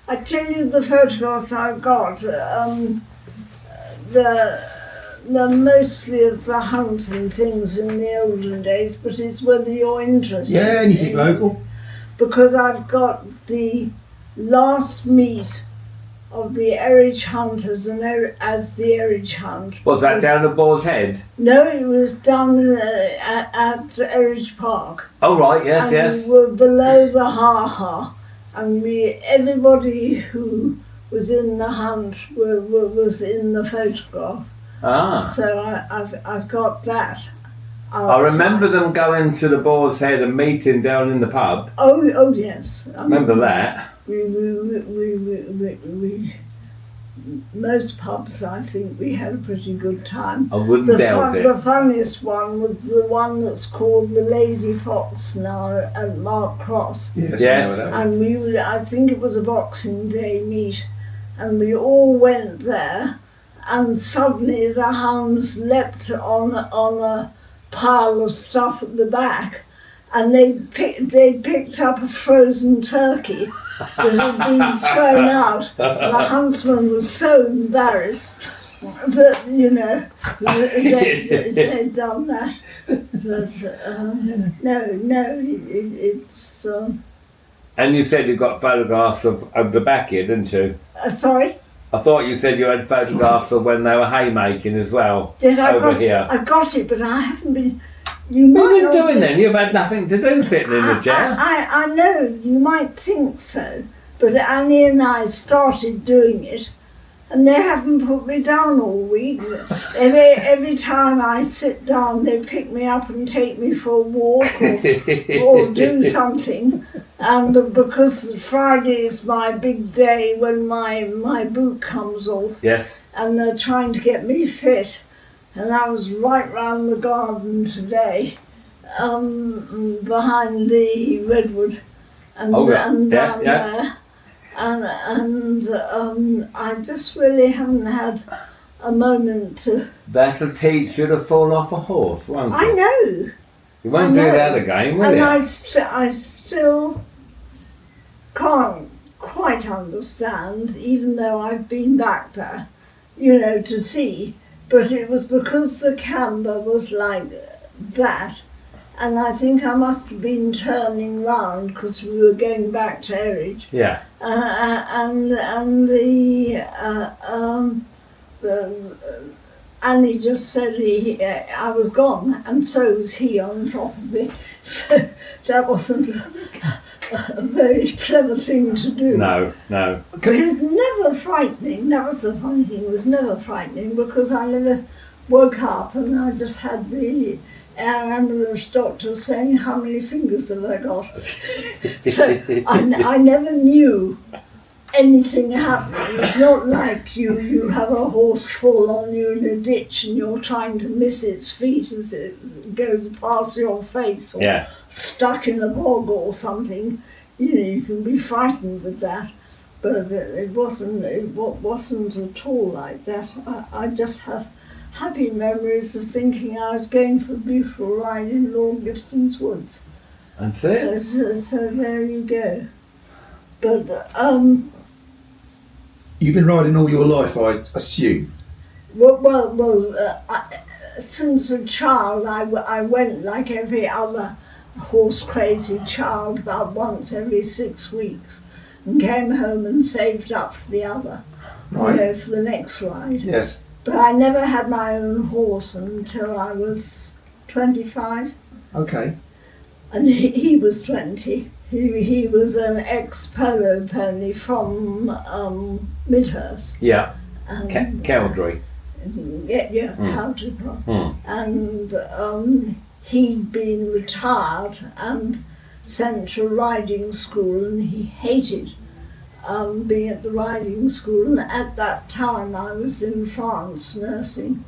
I tell you the photographs I've got. They're mostly of the hunt and things in the olden days, but it's whether you're interested. Yeah, anything local. Because I've got the last meet of the Erridge Hunters as the Erridge Hunt. Was that down at Boar's Head? No, it was done at Erridge Park. Oh right, yes, and yes. We were below the ha-ha, and everybody who was in the hunt was in the photograph. Ah. So I've got that. I remember them going to the Boar's Head and meeting down in the pub. Oh yes. Remember that? We most pubs, I think we had a pretty good time. I wouldn't doubt it. The funniest one was the one that's called the Lazy Fox now at Mark Cross. Yes. And I think it was a Boxing Day meet, and we all went there, and suddenly the hounds leapt on a pile of stuff at the back, and they picked up a frozen turkey that had been thrown out. The huntsman was so embarrassed that, they'd done that. But it's... And you said you got photographs of the back here, didn't you? Sorry? I thought you said you had photographs of when they were haymaking as well. Yes, here. I got it, but I haven't been... What are you doing then? You've had nothing to do sitting in the chair. I know, you might think so, but Annie and I started doing it, and they haven't put me down all week. Every time I sit down, they pick me up and take me for a walk or do something. And because Friday is my big day when my boot comes off. Yes. And they're trying to get me fit. And I was right round the garden today, behind the redwood, and down there, and I just really haven't had a moment to. That'll teach you to fall off a horse, won't it? I know. You won't do that again, will and you? I still can't quite understand, even though I've been back there, to see. But it was because the camber was like that, and I think I must have been turning round because we were going back to Erridge. Yeah. And Annie just said I was gone, and so was he on top of me. So that wasn't a very clever thing to do. No. But it was never frightening. That was the funny thing. It was never frightening because I never woke up and I just had the ambulance doctor saying, "How many fingers have I got?" So I never knew anything happening. It's not like you have a horse fall on you in a ditch and you're trying to miss its feet as it goes past your face or stuck in a bog or something. You can be frightened with that, but it wasn't at all like that. I just have happy memories of thinking I was going for a beautiful ride in Lord Gibson's woods. That's it. So there you go. But you've been riding all your life, I assume. Since a child, I went like every other horse-crazy child about once every 6 weeks and came home and saved up for the other, right. For the next ride. Yes. But I never had my own horse until I was 25. Okay. And he was 20. He was an ex-polo pony from Midhurst. Yeah. Cowdrey. Cowdrey. And he'd been retired and sent to riding school, and he hated being at the riding school. And at that time I was in France nursing,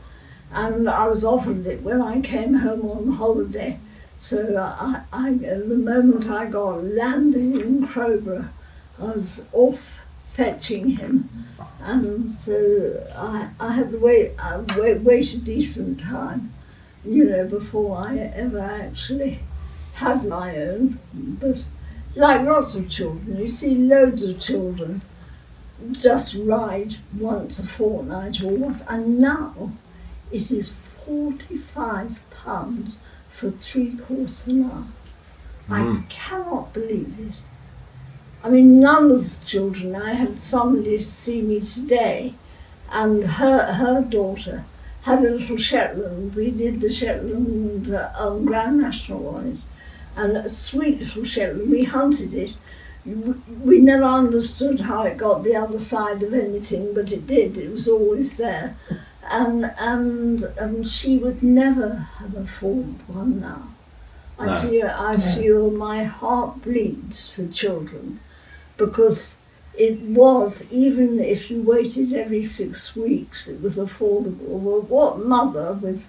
and I was offered it when I came home on holiday. So I the moment I landed in Crowborough, I was off fetching him, and so I had to wait a decent time, before I ever actually had my own. But like lots of children, you see loads of children just ride once a fortnight or what, and now it is £45 for 3/4 an hour. I cannot believe it. I mean, none of the children, I had somebody see me today, and her daughter had a little Shetland. We did the Shetland Grand National on it, and a sweet little Shetland. We hunted it. We never understood how it got the other side of anything, but it did. It was always there. And she would never have afforded one now. I feel my heart bleeds for children, because it was, even if you waited every 6 weeks, it was affordable. Well, what mother with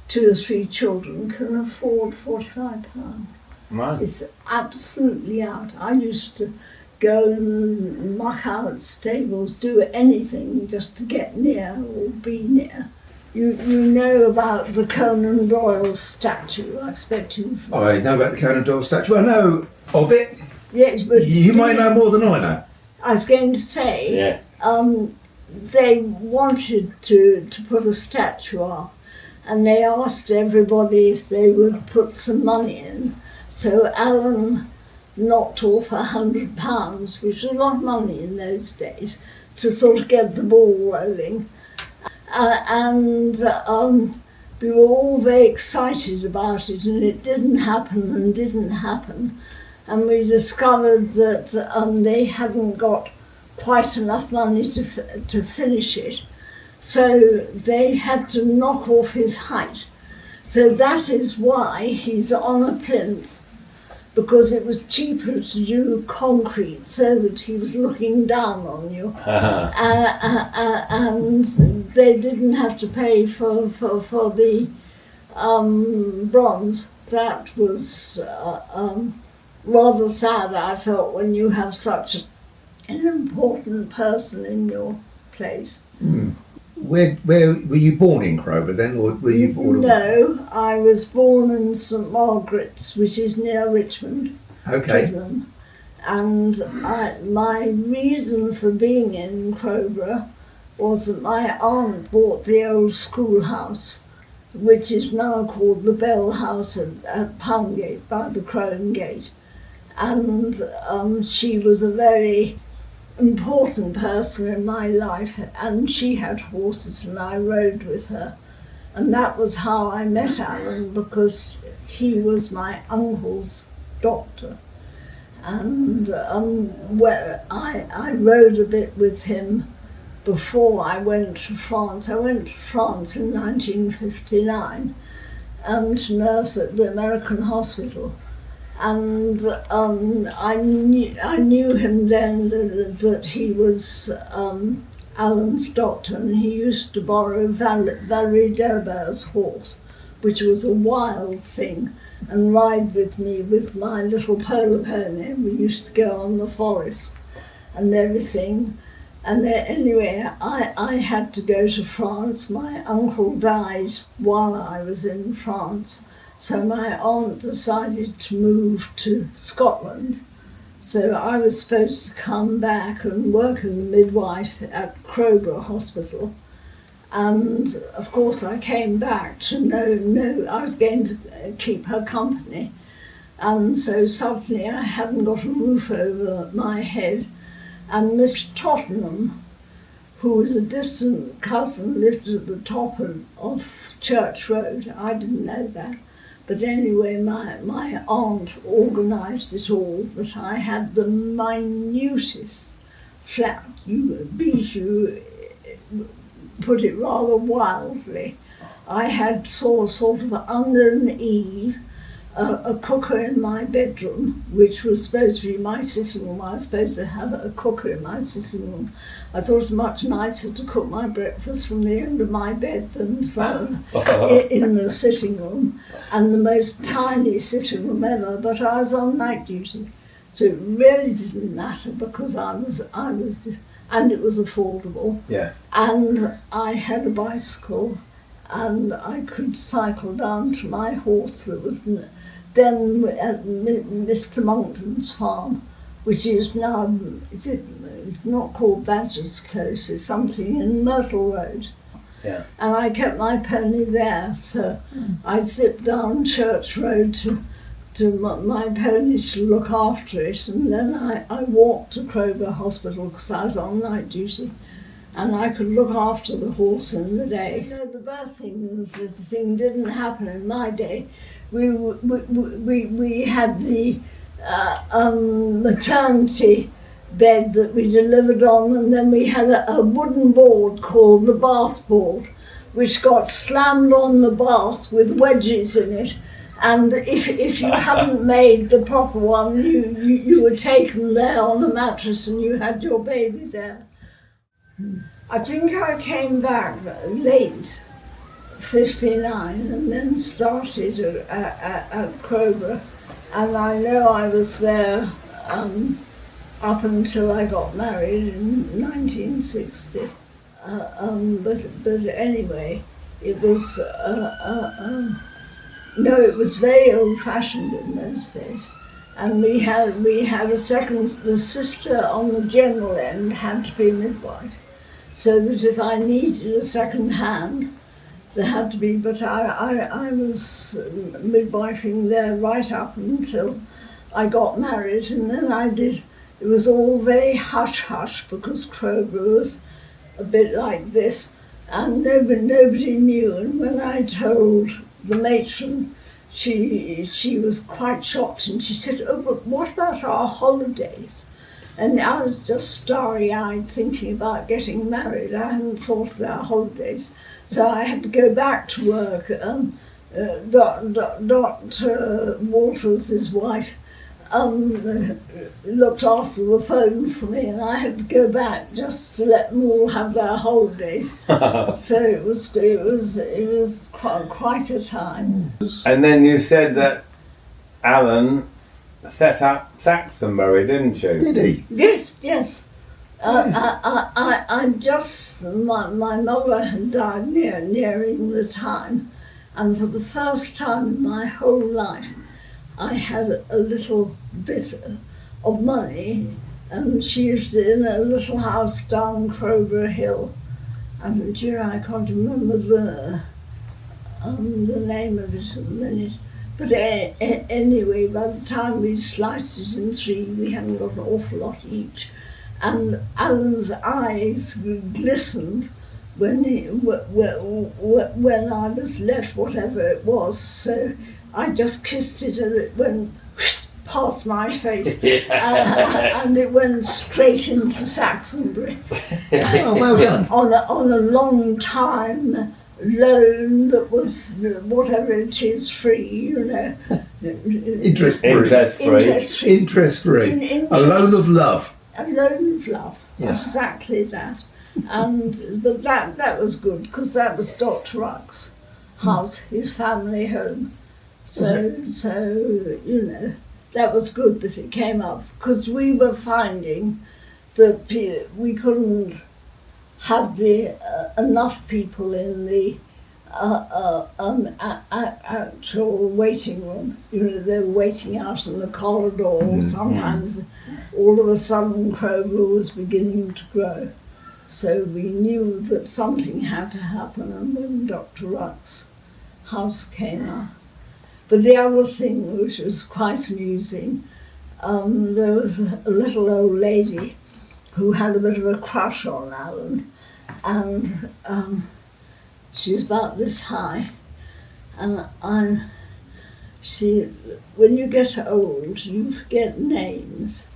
2 or 3 children can afford £45? Right. It's absolutely out. I used to go and muck out stables, do anything just to get near or be near. You know about the Conan Doyle statue, I expect you've... I know about the Conan Doyle statue. I know of it. Yes, but You might know more than I know. I was going to say, they wanted to put a statue up, and they asked everybody if they would put some money in. So Alan knocked off £100, which was a lot of money in those days, to sort of get the ball rolling. And we were all very excited about it, and it didn't happen. And we discovered that they hadn't got quite enough money to finish it. So they had to knock off his height. So that is why he's on a plinth, because it was cheaper to do concrete so that he was looking down on you. And they didn't have to pay for the bronze. That was rather sad, I felt, when you have such an important person in your place. Where were you born in Crowborough then, or were you born? No, I was born in St Margaret's, which is near Richmond. Okay. Kidland. And my reason for being in Crowborough was that my aunt bought the old schoolhouse, which is now called the Bell House at Poundgate, by the Crone Gate. And she was a very important person in my life, and she had horses and I rode with her. And that was how I met Alan, because he was my uncle's doctor. And where I rode a bit with him before I went to France. I went to France in 1959 to nurse at the American hospital. And I knew him then that he was Alan's doctor, and he used to borrow Valerie Delbert's horse, which was a wild thing, and ride with me with my little polo pony. We used to go on the forest and everything. And anyway, I had to go to France. My uncle died while I was in France. So my aunt decided to move to Scotland. So I was supposed to come back and work as a midwife at Crowborough Hospital. And of course I came back to know I was going to keep her company. And so suddenly I hadn't got a roof over my head. And Miss Tottenham, who was a distant cousin, lived at the top of Church Road. I didn't know that. But anyway, my aunt organised it all, that I had the minutest flat. Bijou put it rather wildly. I had sort of under an eave, a cooker in my bedroom, which was supposed to be my sitting room. I was supposed to have a cooker in my sitting room. I thought it was much nicer to cook my breakfast from the end of my bed than from in the sitting room, and the most tiny sitting room ever. But I was on night duty, so it really didn't matter, because I was, and it was affordable. Yeah. And I had a bicycle, and I could cycle down to my horse that was then at Mr. Monkton's farm, which is now, it's not called Badger's Close, it's something in Myrtle Road. Yeah. And I kept my pony there, so I'd zip down Church Road to my pony to look after it, and then I walked to Crowborough Hospital because I was on night duty, and I could look after the horse in the day. You know, the birthing thing didn't happen in my day. We had the maternity bed that we delivered on, and then we had a wooden board called the bath board, which got slammed on the bath with wedges in it. And if you hadn't made the proper one, you were taken there on the mattress and you had your baby there. I think I came back late, 59, and then started at Crowborough. And I know I was there up until I got married in 1960. But anyway, it was... No, it was very old-fashioned in those days, and we had a second. The sister on the general end had to be midwife, so that if I needed a second hand, there had to be. But I was midwifing there right up until I got married, and then I did. It was all very hush-hush because Crowborough was a bit like this, and nobody knew. And when I told the matron, she was quite shocked, and she said, "Oh, but what about our holidays?" And I was just starry-eyed thinking about getting married. I hadn't thought of our holidays. So I had to go back to work. Dr. Walters, his wife, looked after the phone for me, and I had to go back just to let them all have their holidays. So it was quite a time. And then you said that Alan set up Saxonbury, didn't you? Did he? Yes. My mother had died nearing the time, and for the first time in my whole life, I had a little bit of money, and she was in a little house down Crowborough Hill, and I can't remember the name of it at the minute. But anyway, by the time we sliced it in three, we hadn't got an awful lot each, and Alan's eyes glistened when I was left, whatever it was. So I just kissed it, and it went past my face, and it went straight into Saxonbury. Oh, well done. On a long time loan that was whatever it is, free, you know. Interest free. Interest free. A loan of love. A loan of love. Yes. Exactly that. But that was good, because that was Dr. Ruck's house, his family home. So you know, that was good that it came up, because we were finding that we couldn't have enough people in the actual waiting room. You know, they were waiting out in the corridor, or sometimes all of a sudden Crowborough was beginning to grow. So we knew that something had to happen, and when Dr. Ruck's house came up. But the other thing, which was quite amusing, there was a little old lady who had a bit of a crush on Alan, and she was about this high, and see, when you get old, you forget names.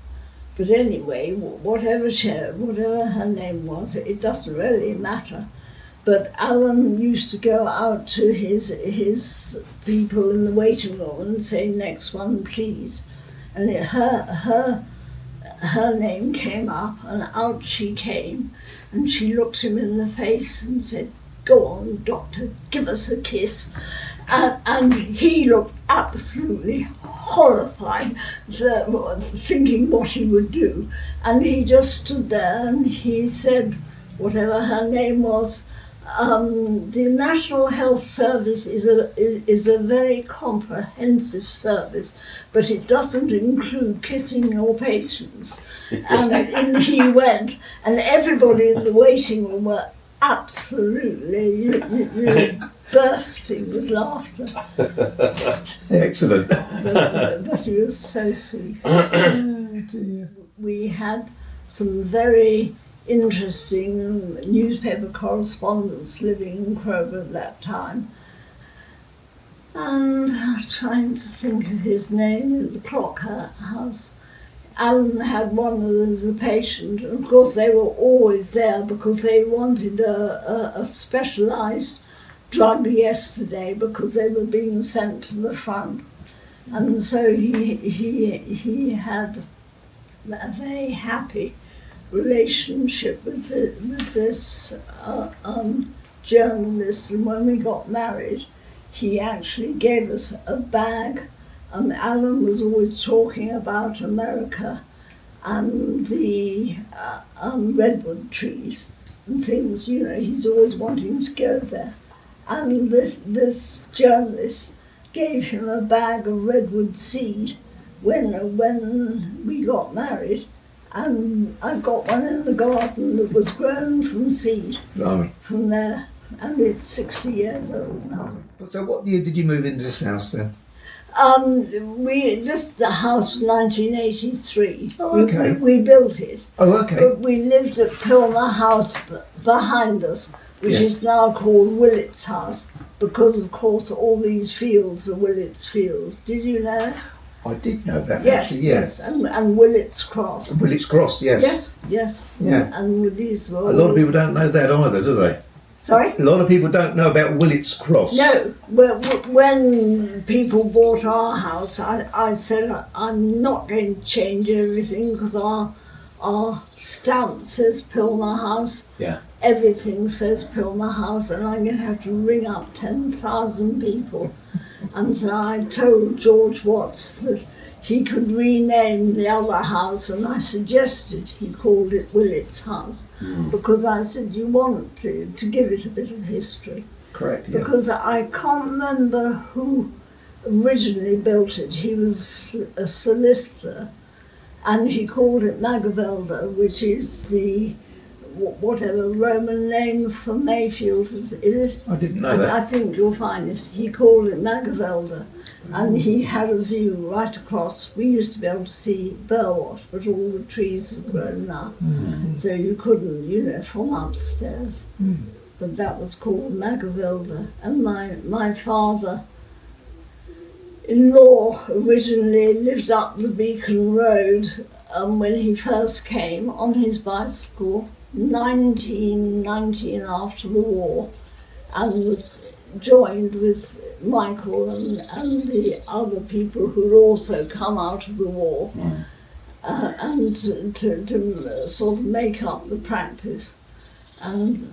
But anyway, whatever her name was, it doesn't really matter. But Alan used to go out to his people in the waiting room and say, "Next one, please." And her name came up, and out she came, and she looked him in the face and said, "Go on, doctor, give us a kiss." And he looked absolutely horrified, thinking what he would do. And he just stood there and he said, whatever her name was, the National Health Service is a very comprehensive service, but it doesn't include kissing your patients. And in he went, and everybody in the waiting room were absolutely bursting with laughter. Excellent. But he was so sweet. Oh dear. We had some very interesting newspaper correspondents living in Crowborough at that time. And I'm trying to think of his name, in the Clock House. Alan had one of them as a patient, and of course they were always there because they wanted a specialised drug yesterday because they were being sent to the front. And so he had a very happy relationship with this journalist, and when we got married, he actually gave us a bag. Alan was always talking about America and the redwood trees and things, you know, he's always wanting to go there. And this journalist gave him a bag of redwood seed when we got married. And I've got one in the garden that was grown from seed from there, and it's 60 years old now. So what year did you move into this house then? The house was 1983. Oh, okay. We built it. Oh, okay. But we lived at Pilmer House behind us, which is now called Willett's House, because of course all these fields are Willett's fields. Did you know? I did know that, yes, actually, yeah. Yes, and Willett's Cross. Willett's Cross, yes. Yes. Yeah. And these were... A lot of people don't know that either, do they? Sorry? A lot of people don't know about Willett's Cross. No. When people bought our house, I said I'm not going to change everything because our stamp says Pilmer House. Yeah. Everything says Pilmer House, and I'm going to have to ring up 10,000 people. And so I told George Watts that he could rename the other house, and I suggested he called it Willett's House, because I said you want to give it a bit of history. Correct, yeah. Because I can't remember who originally built it. He was a solicitor, and he called it Magavelde, which is the whatever Roman name for Mayfield is it? I didn't know that. I think you'll find this. He called it Magavelde, and he had a view right across. We used to be able to see Burwash, but all the trees had grown up, so you couldn't, from upstairs. But that was called Magavelde, and my father-in-law originally lived up the Beacon Road when he first came on his bicycle. 1919 after the war, and was joined with Michael and the other people who had also come out of the war, and to sort of make up the practice, and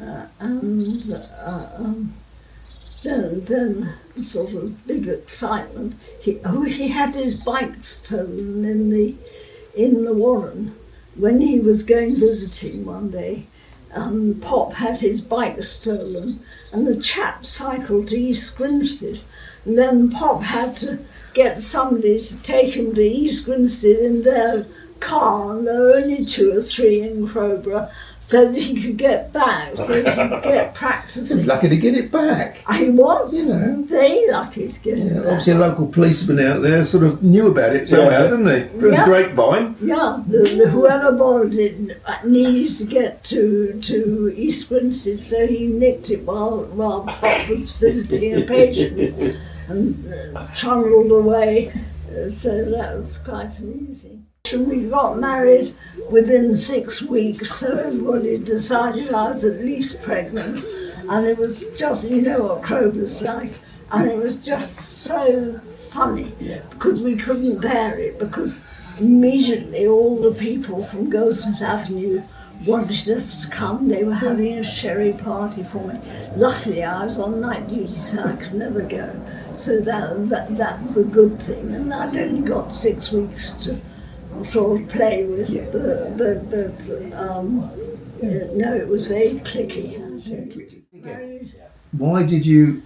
then sort of big excitement. He had his bike stolen in the Warren. When he was going visiting one day, Pop had his bike stolen, and the chap cycled to East Grinstead, and then Pop had to get somebody to take him to East Grinstead in their car, and there were only 2 or 3 in Crowborough, so that he could get back, so he could get practicing. He was lucky to get it back. He was. Very lucky to get it back. Obviously a local policeman out there sort of knew about it somehow, didn't he? Through the grapevine. Yeah, whoever borrowed it needed to get to East Grinstead, so he nicked it while Pop was visiting a patient and trundled away, so that was quite amusing. We got married within 6 weeks, so everybody decided I was at least pregnant, and it was just, you know what Croborough's like, and it was just so funny because we couldn't bear it, because immediately all the people from Goldsmith Avenue wanted us to come. They were having a sherry party for me. Luckily I was on night duty, so I could never go, so that was a good thing, and I'd only got 6 weeks to sort of play with, but no, it was very clicky. Why did you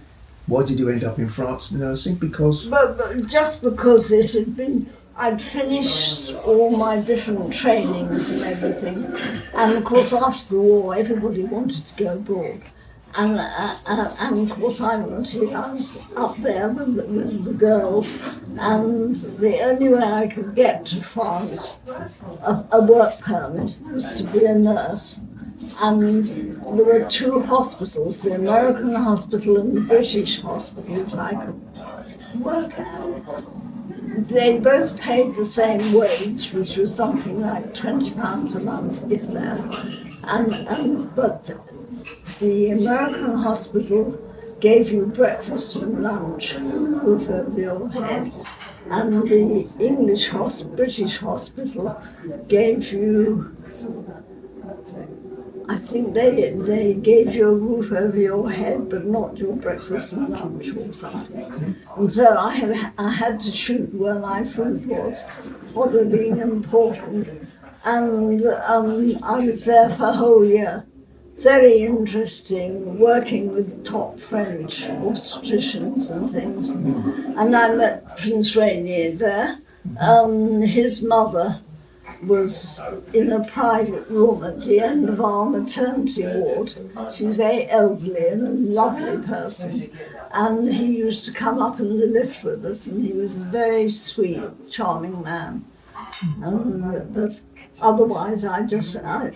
end up in France nursing? Because but just because it had been, I'd finished all my different trainings and everything, and of course after the war everybody wanted to go abroad, and of course I wanted. I was up there with the girls, and the only way I could get to France, a work permit, was to be a nurse. And there were two hospitals, the American hospital and the British hospital, that I could work at. They both paid the same wage, which was something like £20 a month, if that. But the American hospital gave you breakfast and lunch, roof over your head, and the British hospital gave you, I think they gave you a roof over your head, but not your breakfast and lunch or something. And so I had to choose where my food was, for it being important. And I was there for a whole year. Very interesting, working with top French obstetricians and things. And I met Prince Rainier there. His mother was in a private room at the end of our maternity ward. She's very elderly and a lovely person. And he used to come up in the lift with us, and he was a very sweet, charming man. But otherwise, I just, and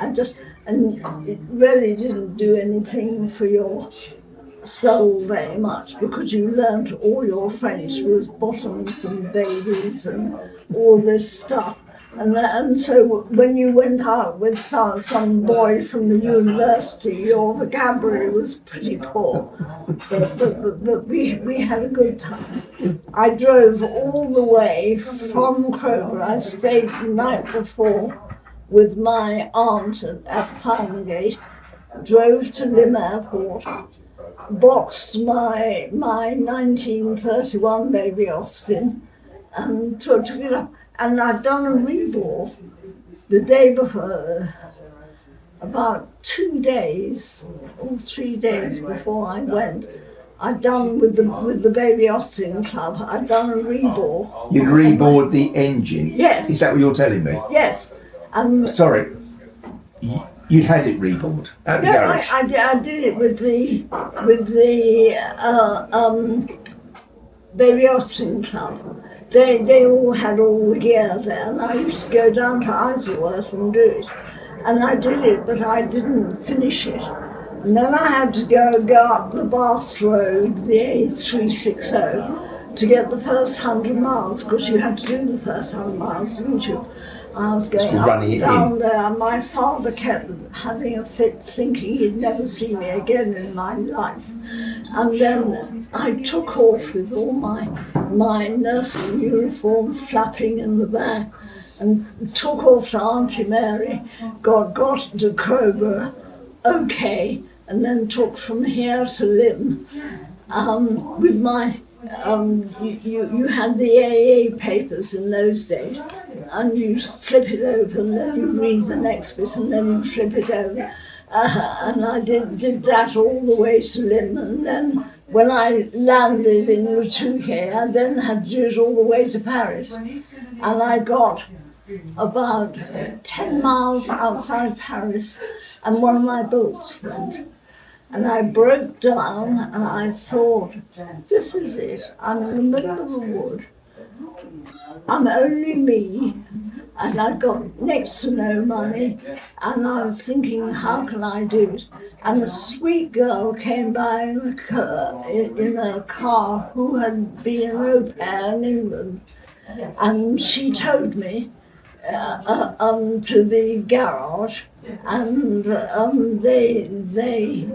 it really didn't do anything for your soul very much, because you learnt all your French was bottoms and babies and all this stuff. And so when you went out with some boy from the university, your vocabulary was pretty poor. But we had a good time. I drove all the way from Crowborough. I stayed the night before with my aunt at Palmgate, drove to Lymm Airport, boxed my 1931 baby Austin, and took it up. And I'd done a rebore the day before, about 2 days or 3 days before I went. I'd done with the Baby Austin Club. I'd done a rebore. You'd rebored the engine. Yes. Is that what you're telling me? Yes. Sorry. You'd had it rebored at the garage. I did it with the Baby Austin Club. They all had all the gear there, and I used to go down to Isleworth and do it. And I did it, but I didn't finish it. And then I had to go up the Bath Road, the A360, to get the first 100 miles, because you had to do the first 100 miles, didn't you? I was going up and down there. My father kept having a fit, thinking he'd never see me again in my life. And then I took off with all my nursing uniform flapping in the back, and took off to Auntie Mary, got to Crowborough, okay, and then took from here to Lymm with my, you had the AA papers in those days, and you flip it over and then you read the next bit and then you flip it over. And I did that all the way to Lymm, and then when I landed in Le Touquet, I then had to do it all the way to Paris. And I got about 10 miles outside Paris, and one of my bolts went. And I broke down, and I thought, this is it. I'm in the middle of the wood. I'm only me, and I got next to no money, and I was thinking, how can I do it? And a sweet girl came by in a car who had been an au pair in England, and she towed me to the garage, and they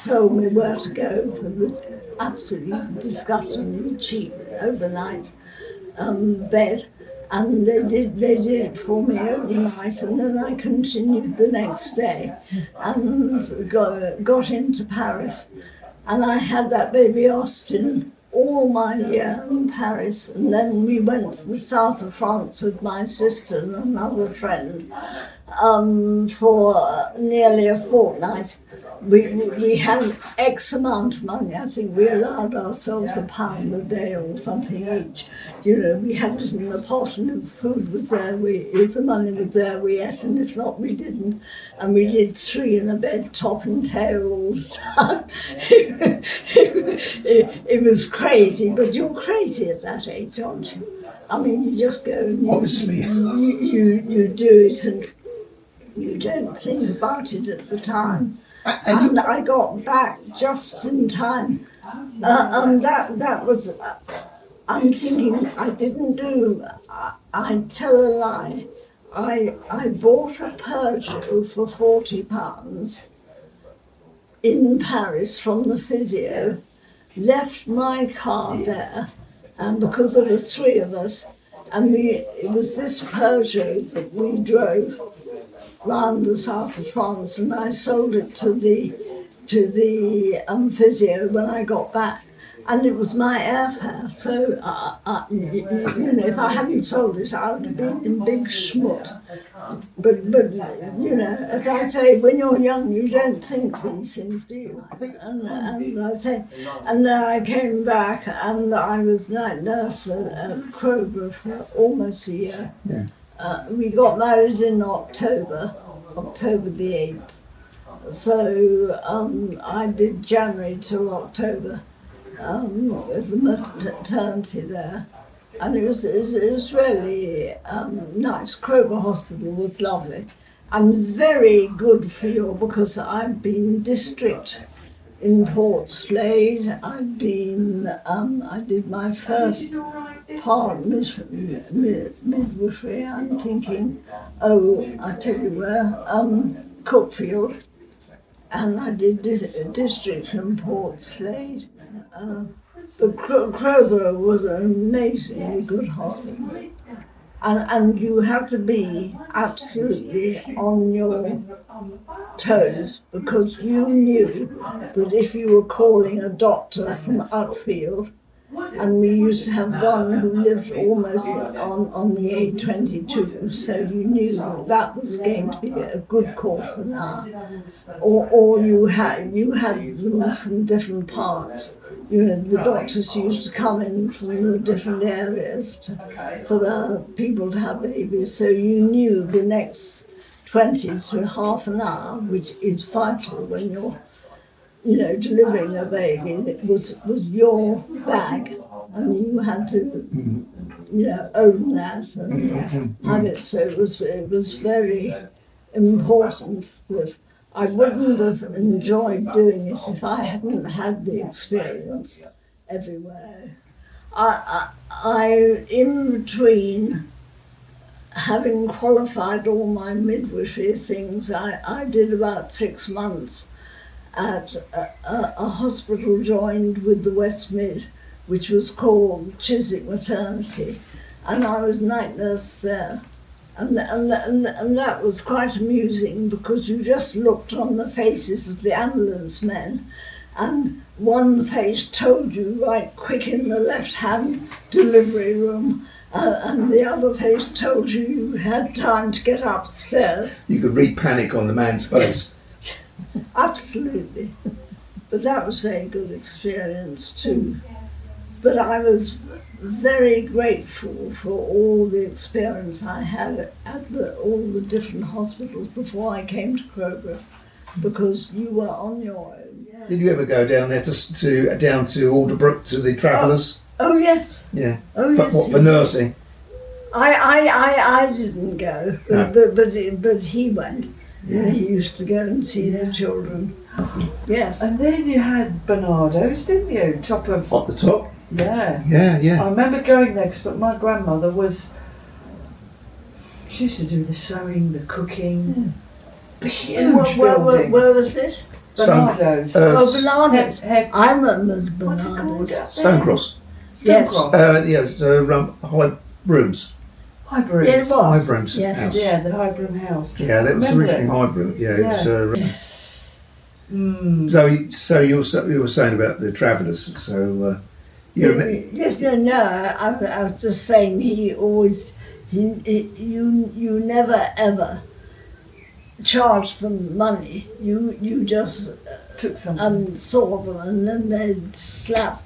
told me where to go for the absolutely disgustingly cheap overnight bed, and they did it for me overnight, and then I continued the next day and got into Paris, and I had that baby Austin all my year in Paris, and then we went to the south of France with my sister and another friend for nearly a fortnight. we had X amount of money. I think we allowed ourselves £1 a day or something each. You know, we had it in the pot, and if the food was there, if the money was there, we ate, and if not, we didn't. And we did 3 in a bed, top and tail all the time. It was crazy, but you're crazy at that age, aren't you? I mean, you just go and Obviously. you do it, and you don't think about it at the time. And I got back just in time. That was, I'm thinking, I didn't do, I tell a lie. I bought a Peugeot for £40 in Paris from the physio, left my car there, and because there were 3 of us, and it was this Peugeot that we drove round the south of France, and I sold it to the physio when I got back, and it was my airfare. So you know, if I hadn't sold it, I would have been in big schmut. But you know, as I say, when you're young, you don't think these things, do you? And I say, and then I came back, and I was night nurse at Crowborough for almost a year. Yeah. We got married in October the 8th. So I did January till October with the maternity there. And it was really nice. Crowborough Hospital was lovely and very good for you, because I've been district in Port Slade. I've been, I did my first part midwifery. I'm thinking, I tell you where, Cookfield. And I did district in Port Slade. But Crowborough was an amazingly good hospital. And you had to be absolutely on your toes, because you knew that if you were calling a doctor from Utfield, and we used to have one who lived almost on the A22, so you knew that was going to be a good call for an hour. Or you had them from different parts. You know, the doctors used to come in from the different areas for the people to have babies, so you knew the next 20 to half an hour, which is vital when you're, you know, delivering a baby. It was your bag, and you had to, you know, own that and have it. So it was very important that I wouldn't have enjoyed doing it if I hadn't had the experience everywhere. I in between having qualified all my midwifery things, I did about 6 months at a hospital joined with the West Mid, which was called Chiswick Maternity, and I was night nurse there. And that was quite amusing, because you just looked on the faces of the ambulance men, and one face told you right quick in the left-hand delivery room, and the other face told you had time to get upstairs. You could read panic on the man's face. Yes. Absolutely. But that was a very good experience too. But I was very grateful for all the experience I had at all the different hospitals before I came to Crowborough, because you were on your own. Did you ever go down there down to Alderbrook to the Travellers? Oh yes. Yeah. Oh yes. For nursing? I didn't go, No. but he went. You know, he used to go and see the children. Yes. And then you had Bernardo's, didn't you? Top of... At the top? Yeah. Yeah. I remember going there, but my grandmother she used to do the sewing, the cooking. Huge building. Where was this? Bernardo's. Bernardo's. I remember What's it called? Bernardo's. Stonecross. Yes. Yes, High Brooms. Highbrooms. Yeah, it was. High Brooms Yes. house. Yeah, the Highbroom house. Yeah, that was Remember originally it? High Broom. Yeah, it was. So you were saying about the Travellers. So Yes, no. I was just saying, you never ever charge them money. You just took something, saw them, and then they'd slap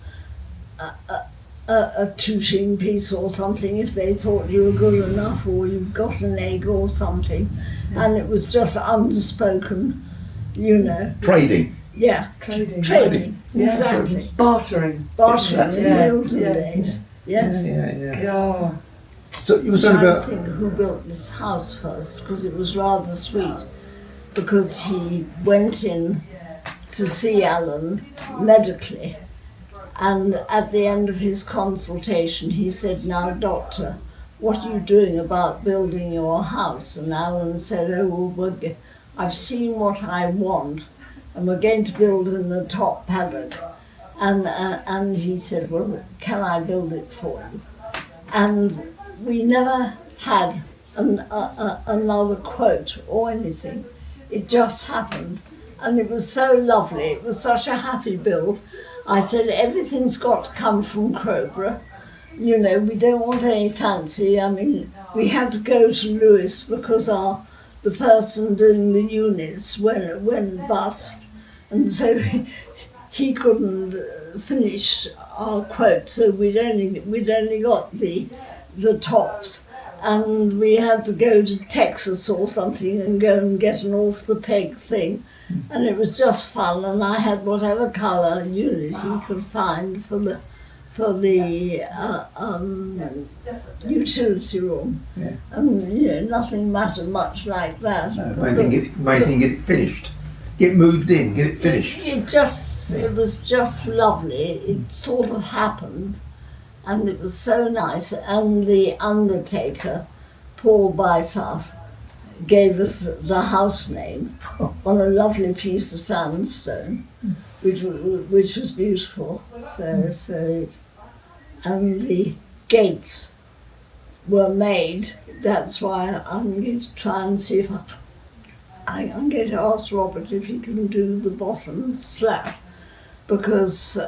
a 2-shilling piece or something if they thought you were good enough, or you got an egg or something. Yeah. And it was just unspoken, Trading. Yeah. Trading. Exactly. Yeah. Bartering in the olden days. Yes. Yeah. So you were saying I about... think who built this house first, because it was rather sweet, because he went in to see Alan medically, and at the end of his consultation he said, "Now, doctor, what are you doing about building your house?" And Alan said, "Oh, well, I've seen what I want, and we're going to build in the top paddock." And he said, "Well, can I build it for you?" And we never had another quote or anything. It just happened. And it was so lovely. It was such a happy build. I said, everything's got to come from Crowborough. We don't want any fancy. I mean, we had to go to Lewis because the person doing the units went bust. And so he couldn't finish our quote. So we'd only got the tops, and we had to go to Texas or something and go and get an off-the-peg thing, and it was just fun. And I had whatever colour unit he could find for the utility room, and nothing mattered much like that. No, main thing get it finished, get moved in, get it finished. It was just lovely. It sort of happened. And it was so nice. And the undertaker, Paul Bysath, gave us the house name on a lovely piece of sandstone, which was beautiful. And the gates were made. That's why I'm going to try and see if I'm going to ask Robert if he can do the bottom slat, because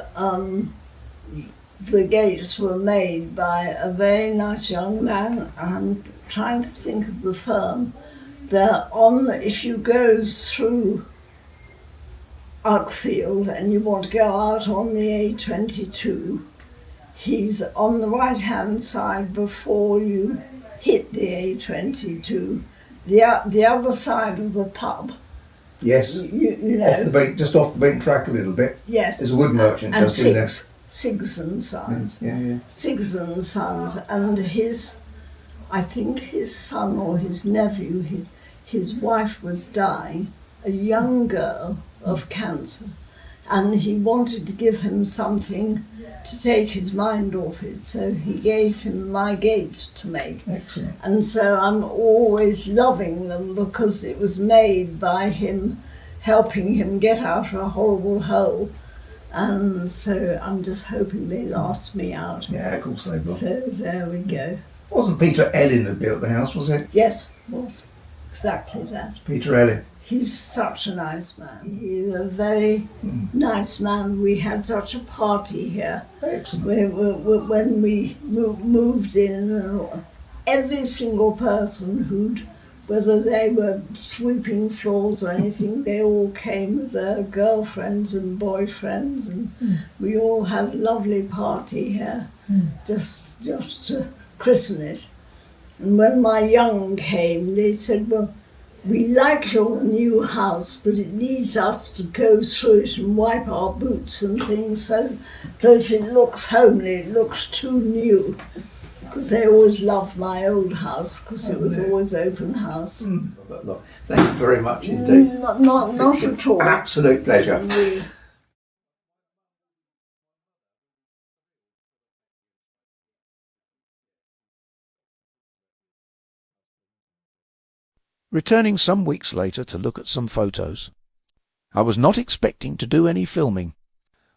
the gates were made by a very nice young man. I'm trying to think of the firm. If you go through Uckfield and you want to go out on the A22, he's on the right-hand side before you hit the A22, the other side of the pub. Yes, just off the beaten track a little bit. Yes. There's a wood merchant just in there. Siggs and Sons. Siggs and Sons, and I think his son or his nephew, his wife was dying, a young girl of cancer, and he wanted to give him something to take his mind off it, so he gave him my gates to make. Excellent. And so I'm always loving them because it was made by him, helping him get out of a horrible hole. And so I'm just hoping they last me out. Yeah, of course they will. So there we go. Wasn't Peter Ellin who built the house, was it? Yes, it was. Exactly that. Peter Ellin. He's such a nice man. He's a very nice man. We had such a party here. Excellent. When we moved in, every single person whether they were sweeping floors or anything, they all came with their girlfriends and boyfriends, and we all had a lovely party here, just to christen it. And when my young came, they said, "Well, we like your new house, but it needs us to go through it and wipe our boots and things so that it looks homely, it looks too new." Because they always loved my old house, because it was always open house. Look, thank you very much indeed. Not at all. Absolute pleasure. Returning some weeks later to look at some photos, I was not expecting to do any filming.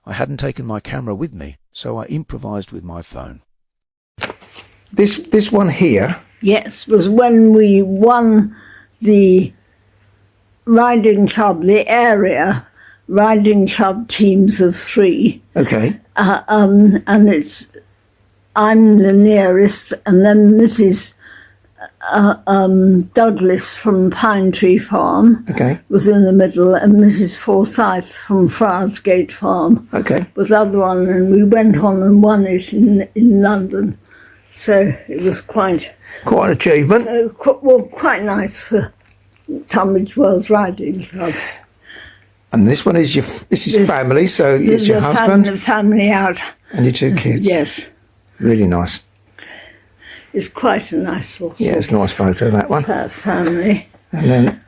I hadn't taken my camera with me, so I improvised with my phone. This one here? Yes, was when we won the riding club, the area riding club teams of 3. Okay. And I'm the nearest, and then Mrs. Douglas from Pine Tree Farm Okay. was in the middle, and Mrs. Forsyth from Friars Gate Farm Okay. was the other one, and we went on and won it in London. So it was quite Quite an achievement. quite nice for Tunbridge Wells Riding Club. And this one is family, so it's your husband The family out. and your 2 kids. Yes, Really nice. it's quite a nice sort Yeah, it's a nice photo, that one. of family. And then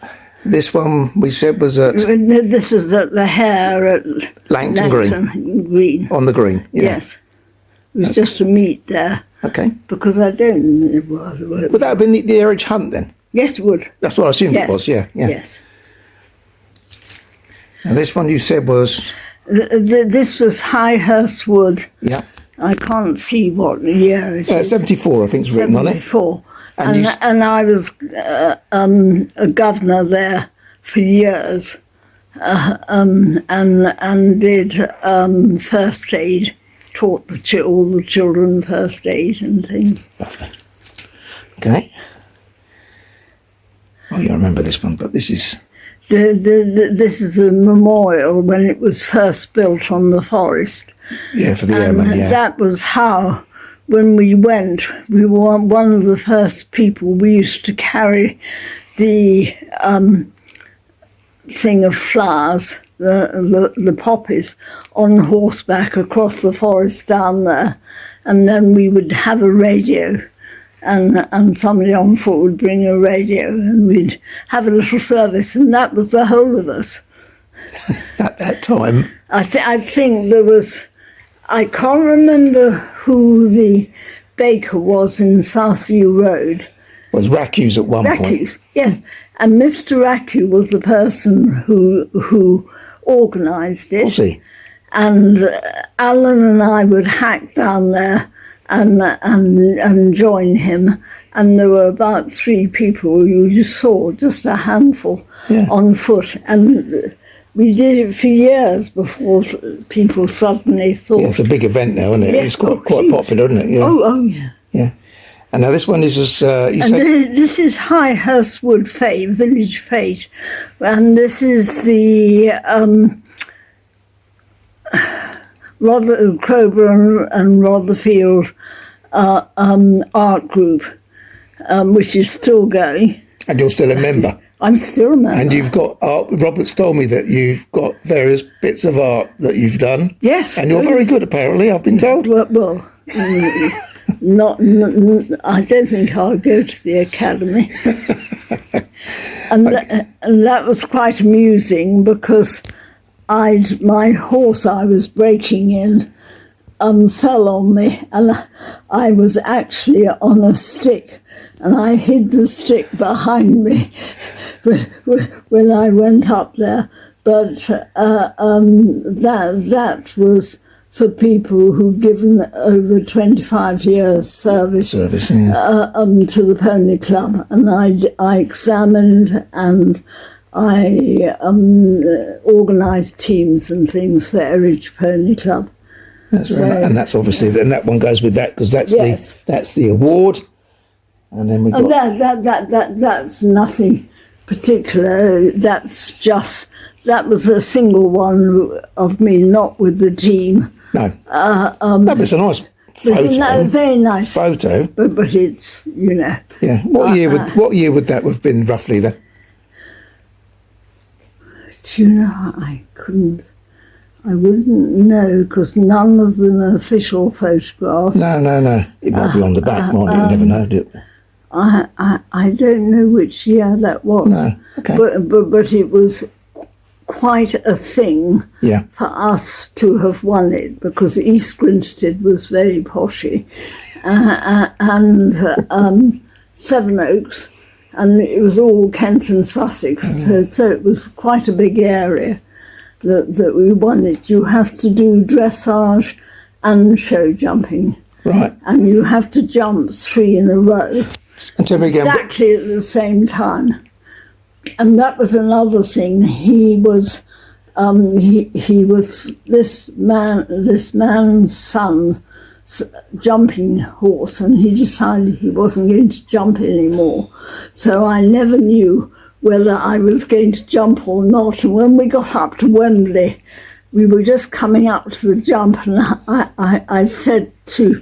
this one we said was at This was at the Hare at Langton Green. Green. On the green. Yeah. Yes, it was just to meet there Okay. because I don't know what it Would that have been the Eridge Hunt then? Yes, it would. That's what I assumed Yes. it was, yeah. Yes. And this one you said was, This was Highhurst Wood. yeah, I can't see what year it is. 74 I think is written on it. 74. And And I was a governor there for years and did first aid, taught all the children first aid and things. Lovely. Okay. Oh, you remember this one, but this is... This is a memorial when it was first built on the forest. Yeah, for the airmen, yeah. That was how, when we went, we were one of the first people. We used to carry the thing of flowers, the poppies, on horseback across the forest down there. And then we would have a radio. And somebody on foot would bring a radio and we'd have a little service, and that was the whole of us. At that time. I think there was, I can't remember who the baker was in Southview Road. Was Raccu's at one point. Raccu's, yes. And Mr. Raccu was the person who organised it. Was he? And Alan and I would hack down there and join him, and there were about 3 people you saw, just a handful, on foot, and we did it for years before people suddenly thought. Yeah, it's a big event now, isn't it? Yes, It's quite popular, isn't it? Yeah. Oh yeah. Yeah. And now this one is just, you And said... this is Highhurst Wood Fete, Village Fete, and this is the Crowborough and Rotherfield art group, which is still going. And you're still a member. I'm still a member. And you've got art. Robert's told me that you've got various bits of art that you've done. Yes. And you're very good, apparently, I've been told. Well, not. I don't think I'll go to the academy. And that was quite amusing because my horse I was breaking in fell on me, and I was actually on a stick, and I hid the stick behind me when I went up there. But that was for people who'd given over 25 years service to the Pony Club, and I examined and I organised teams and things for Eridge Pony Club. That's right. And that's obviously, then that one goes with that, because that's the award. And then we got... that's nothing particular. That's just, that was a single one of me, not with the team. No. That was a nice photo. Very nice photo. But it's, you know. Yeah. What year would that have been roughly then? Do you know, I wouldn't know, because none of them are official photographs. No. It might be on the back, mightn't it? You never know, do it? I don't know which year that was. No, okay. But it was quite a thing for us to have won it, because East Grinstead was very poshy, and Sevenoaks, and it was all Kent and Sussex, so it was quite a big area that we won it. You have to do dressage and show jumping. Right. And you have to jump 3 in a row. And tell me again, exactly at the same time. And that was another thing. He was he was this man's son, jumping horse, and he decided he wasn't going to jump anymore. So I never knew whether I was going to jump or not. And when we got up to Wembley, we were just coming up to the jump, and I said to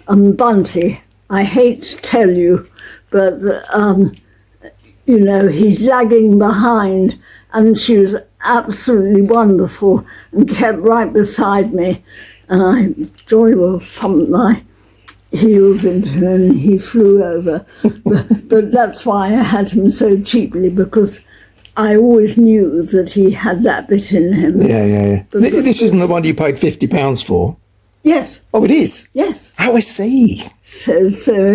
Bunty, I hate to tell you, but you know, he's lagging behind. And she was absolutely wonderful and kept right beside me. And I jolly well thumped my heels into him and he flew over. but that's why I had him so cheaply, because I always knew that he had that bit in him. Yeah. This isn't the one you paid £50 for? Yes. Oh, it is? Yes. Oh, I see. So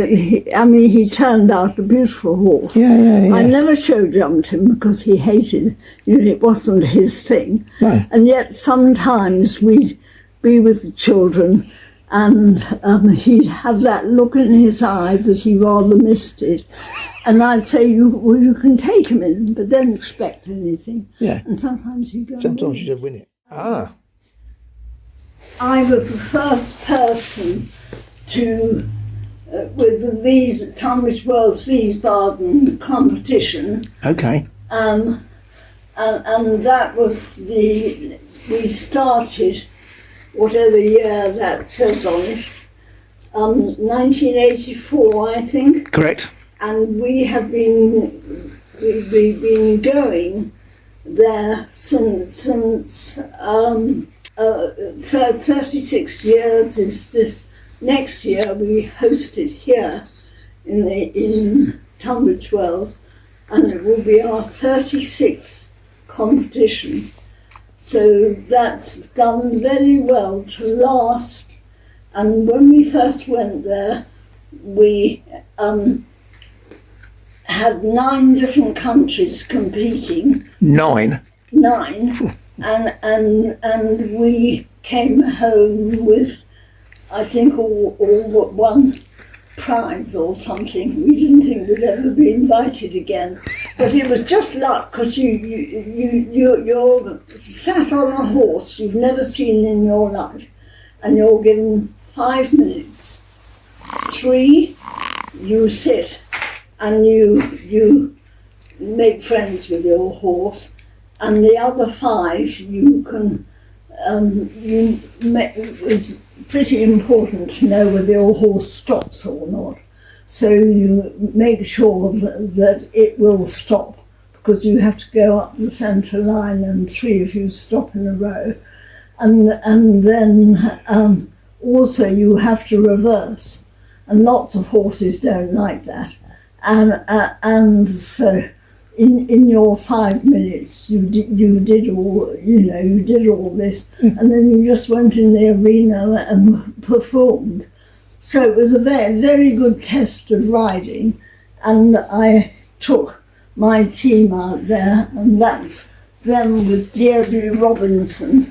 he turned out a beautiful horse. Yeah. I never show jumped him because he hated, it wasn't his thing. No. And yet sometimes we'd be with the children and he'd have that look in his eye that he rather missed it. And I'd say, you can take him in, but don't expect anything. Yeah. And sometimes he'd go. Sometimes you don't win it. Ah. I was the first person to, with the Tunbridge Wells Wiesbaden competition. Okay. And that was we started, whatever year that says on it, 1984, I think. Correct. And we've been going there since 36 years is this. Next year we host it here in Tunbridge Wells, and it will be our 36th competition. So that's done very well to last. And when we first went there, we had 9 different countries competing. 9? 9. And we came home with, I think, all but 1 prize or something. We didn't think we'd ever be invited again, but it was just luck, because you're sat on a horse you've never seen in your life, and you're given 5 minutes. 3, you sit and you make friends with your horse. And the other 5, you can, it's pretty important to know whether your horse stops or not. So you make sure that it will stop, because you have to go up the centre line and 3 of you stop in a row. And then also you have to reverse. And lots of horses don't like that. And so in your 5 minutes, you did all this, and then you just went in the arena and performed. So it was a very, very good test of riding, and I took my team out there, and that's them with Deirdre Robinson,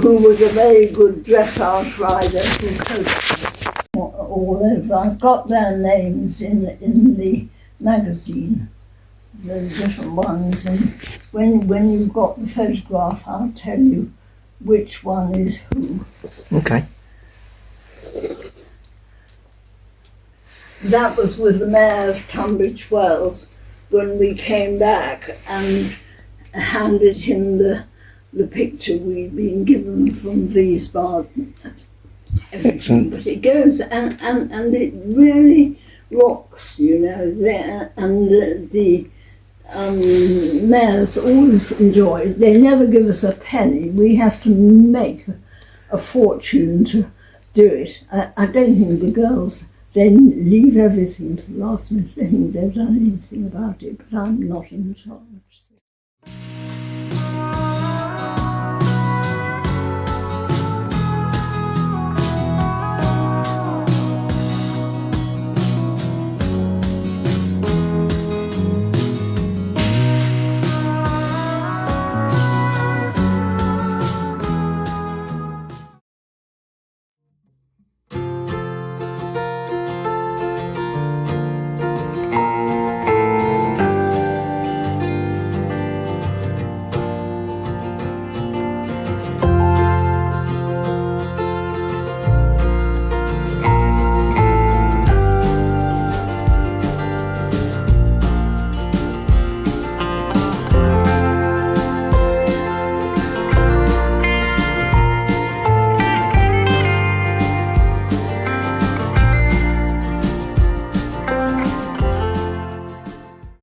who was a very good dressage rider who coached us all over. I've got their names in the magazine, the different ones, and when you've got the photograph, I'll tell you which one is who. Okay. That was with the Mayor of Tunbridge Wells when we came back and handed him the picture we'd been given from Wiesbaden. Everything, but it goes and it really rocks, there, and the mayors always enjoy it. They never give us a penny. We have to make a fortune to do it. I don't think the girls then leave everything to the last minute. I think they've done anything about it, but I'm not in charge.